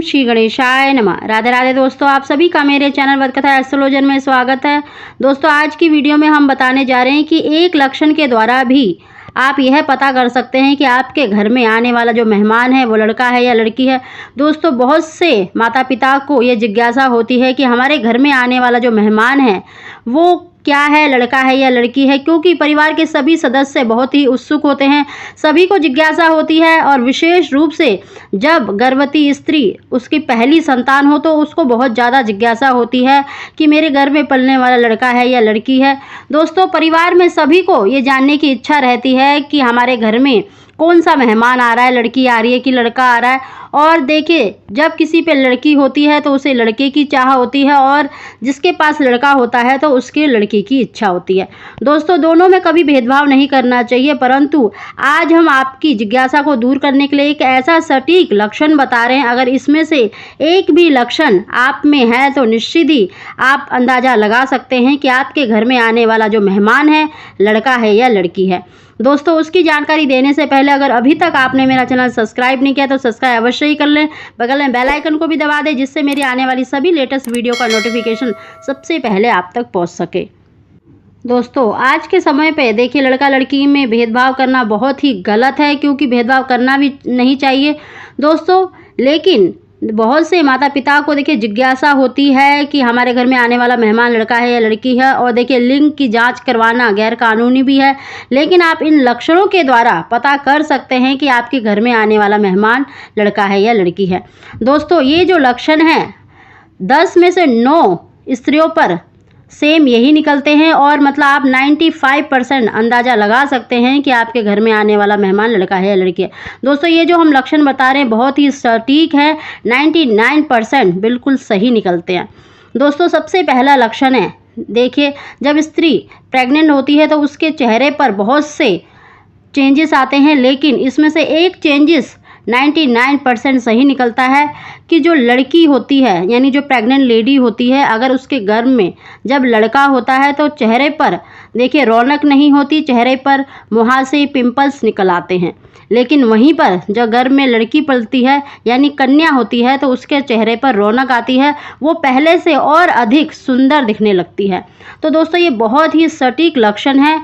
श्री गणेशाय नमः। राधे राधे दोस्तों, आप सभी का मेरे चैनल वरकथा एस्ट्रोलॉजर में स्वागत है। दोस्तों आज की वीडियो में हम बताने जा रहे हैं कि एक लक्षण के द्वारा भी आप यह पता कर सकते हैं कि आपके घर में आने वाला जो मेहमान है वो लड़का है या लड़की है। दोस्तों बहुत से माता पिता को ये जिज्ञासा होती है कि हमारे घर में आने वाला जो मेहमान है वो क्या है, लड़का है या लड़की है, क्योंकि परिवार के सभी सदस्य बहुत ही उत्सुक होते हैं, सभी को जिज्ञासा होती है। और विशेष रूप से जब गर्भवती स्त्री उसकी पहली संतान हो तो उसको बहुत ज़्यादा जिज्ञासा होती है कि मेरे घर में पलने वाला लड़का है या लड़की है। दोस्तों परिवार में सभी को ये जानने की इच्छा रहती है कि हमारे घर में कौन सा मेहमान आ रहा है, लड़की आ रही है कि लड़का आ रहा है। और देखिए जब किसी पे लड़की होती है तो उसे लड़के की चाह होती है और जिसके पास लड़का होता है तो उसके लड़की की इच्छा होती है। दोस्तों दोनों में कभी भेदभाव नहीं करना चाहिए, परंतु आज हम आपकी जिज्ञासा को दूर करने के लिए एक ऐसा सटीक लक्षण बता रहे हैं। अगर इसमें से एक भी लक्षण आप में है तो निश्चित ही आप अंदाज़ा लगा सकते हैं कि आपके घर में आने वाला जो मेहमान है लड़का है या लड़की है। दोस्तों उसकी जानकारी देने से पहले अगर अभी तक आपने मेरा चैनल सब्सक्राइब नहीं किया तो सब्सक्राइब अवश्य ही कर लें, बगल में बेल आइकन को भी दबा दें जिससे मेरी आने वाली सभी लेटेस्ट वीडियो का नोटिफिकेशन सबसे पहले आप तक पहुंच सके। दोस्तों आज के समय पे देखिए लड़का लड़की में भेदभाव करना बहुत ही गलत है, क्योंकि भेदभाव करना भी नहीं चाहिए दोस्तों। लेकिन बहुत से माता पिता को देखिए जिज्ञासा होती है कि हमारे घर में आने वाला मेहमान लड़का है या लड़की है, और देखिए लिंग की जांच करवाना गैर कानूनी भी है। लेकिन आप इन लक्षणों के द्वारा पता कर सकते हैं कि आपके घर में आने वाला मेहमान लड़का है या लड़की है। दोस्तों ये जो लक्षण है 10 में से 9 स्त्रियों पर सेम यही निकलते हैं, और मतलब आप 95% अंदाज़ा लगा सकते हैं कि आपके घर में आने वाला मेहमान लड़का है या लड़की है। दोस्तों ये जो हम लक्षण बता रहे हैं बहुत ही सटीक है, 99% बिल्कुल सही निकलते हैं। दोस्तों सबसे पहला लक्षण है, देखिए जब स्त्री प्रेग्नेंट होती है तो उसके चेहरे पर बहुत से चेंजेस आते हैं, लेकिन इसमें से एक चेंजेस 99% सही निकलता है कि जो लड़की होती है यानी जो प्रेग्नेंट लेडी होती है, अगर उसके गर्भ में जब लड़का होता है तो चेहरे पर देखिए रौनक नहीं होती, चेहरे पर मुहासे पिंपल्स निकल आते हैं। लेकिन वहीं पर जब गर्भ में लड़की पलती है यानी कन्या होती है तो उसके चेहरे पर रौनक आती है, वो पहले से और अधिक सुंदर दिखने लगती है। तो दोस्तों ये बहुत ही सटीक लक्षण है,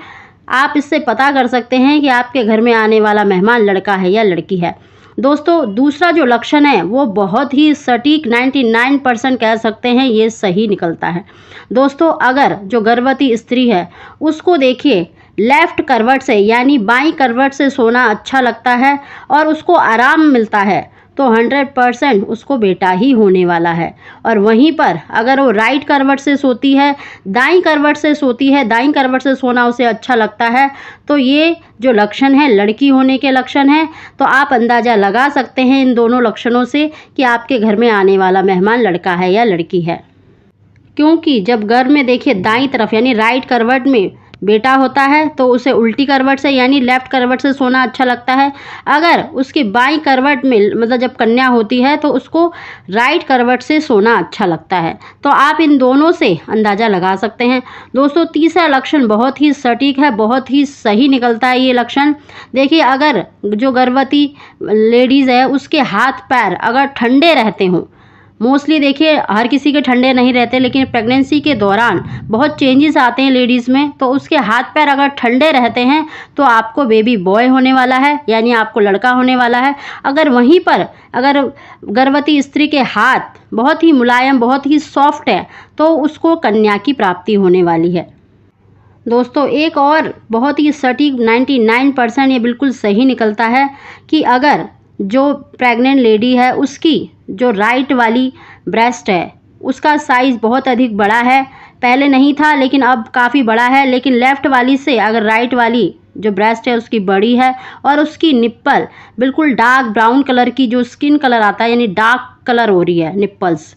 आप इससे पता कर सकते हैं कि आपके घर में आने वाला मेहमान लड़का है या लड़की है। दोस्तों दूसरा जो लक्षण है वो बहुत ही सटीक 99% कह सकते हैं ये सही निकलता है। दोस्तों अगर जो गर्भवती स्त्री है उसको देखिए लेफ्ट करवट से यानी बाईं करवट से सोना अच्छा लगता है और उसको आराम मिलता है तो 100% उसको बेटा ही होने वाला है। और वहीं पर अगर वो राइट करवट से सोती है, दाईं करवट से सोती है, दाईं करवट से सोना उसे अच्छा लगता है, तो ये जो लक्षण है लड़की होने के लक्षण है। तो आप अंदाज़ा लगा सकते हैं इन दोनों लक्षणों से कि आपके घर में आने वाला मेहमान लड़का है या लड़की है। क्योंकि जब गर्भ में देखिए दाईं तरफ यानी राइट करवट में बेटा होता है तो उसे उल्टी करवट से यानी लेफ्ट करवट से सोना अच्छा लगता है। अगर उसकी बाईं करवट में मतलब जब कन्या होती है तो उसको राइट करवट से सोना अच्छा लगता है। तो आप इन दोनों से अंदाज़ा लगा सकते हैं। दोस्तों तीसरा लक्षण बहुत ही सटीक है, बहुत ही सही निकलता है ये लक्षण। देखिए अगर जो गर्भवती लेडीज़ है उसके हाथ पैर अगर ठंडे रहते हों, मोस्टली देखिए हर किसी के ठंडे नहीं रहते, लेकिन प्रेगनेंसी के दौरान बहुत चेंजेस आते हैं लेडीज़ में, तो उसके हाथ पैर अगर ठंडे रहते हैं तो आपको बेबी बॉय होने वाला है यानी आपको लड़का होने वाला है। अगर वहीं पर अगर गर्भवती स्त्री के हाथ बहुत ही मुलायम बहुत ही सॉफ्ट है तो उसको कन्या की प्राप्ति होने वाली है। दोस्तों एक और बहुत ही सटीक 99% ये बिल्कुल सही निकलता है कि अगर जो प्रेग्नेंट लेडी है उसकी जो राइट वाली ब्रेस्ट है उसका साइज़ बहुत अधिक बड़ा है, पहले नहीं था लेकिन अब काफ़ी बड़ा है, लेकिन लेफ़्ट वाली से अगर राइट वाली जो ब्रेस्ट है उसकी बड़ी है और उसकी निप्पल बिल्कुल डार्क ब्राउन कलर की जो स्किन कलर आता है यानी डार्क कलर हो रही है निप्पल्स,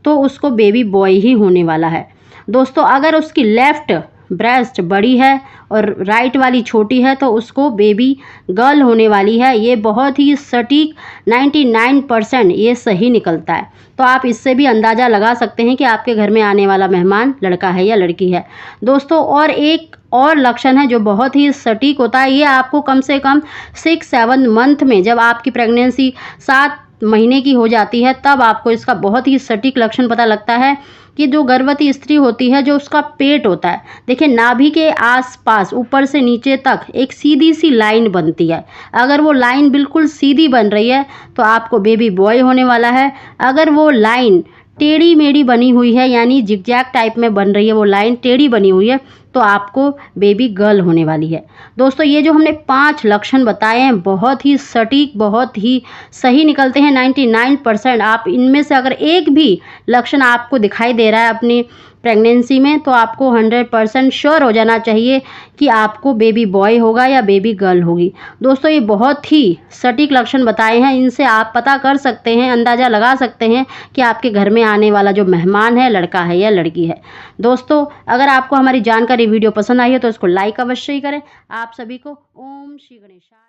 तो उसको बेबी बॉय ही होने वाला है। दोस्तों अगर उसकी लेफ़्ट ब्रेस्ट बड़ी है और राइट वाली छोटी है तो उसको बेबी गर्ल होने वाली है। ये बहुत ही सटीक 99% ये सही निकलता है। तो आप इससे भी अंदाज़ा लगा सकते हैं कि आपके घर में आने वाला मेहमान लड़का है या लड़की है। दोस्तों और एक और लक्षण है जो बहुत ही सटीक होता है, ये आपको कम से कम 6-7 मंथ में जब आपकी प्रेगनेंसी 7 महीने की हो जाती है तब आपको इसका बहुत ही सटीक लक्षण पता लगता है कि जो गर्भवती स्त्री होती है, जो उसका पेट होता है, देखिए नाभि के आसपास ऊपर से नीचे तक एक सीधी सी लाइन बनती है। अगर वो लाइन बिल्कुल सीधी बन रही है तो आपको बेबी बॉय होने वाला है। अगर वो लाइन टेढ़ी मेढ़ी बनी हुई है, यानी जिगजैग टाइप में बन रही है, वो लाइन टेढ़ी बनी हुई है, तो आपको बेबी गर्ल होने वाली है। दोस्तों ये जो हमने 5 लक्षण बताए हैं बहुत ही सटीक, बहुत ही सही निकलते हैं 99%। आप इनमें से अगर एक भी लक्षण आपको दिखाई दे रहा है अपनी प्रेगनेंसी में तो आपको 100% श्योर हो जाना चाहिए कि आपको बेबी बॉय होगा या बेबी गर्ल होगी। दोस्तों ये बहुत ही सटीक लक्षण बताए हैं, इनसे आप पता कर सकते हैं, अंदाज़ा लगा सकते हैं कि आपके घर में आने वाला जो मेहमान है लड़का है या लड़की है। दोस्तों अगर आपको हमारी जानकारी वीडियो पसंद आई है तो इसको लाइक अवश्य ही करें। आप सभी को ओम श्री गणेशाय।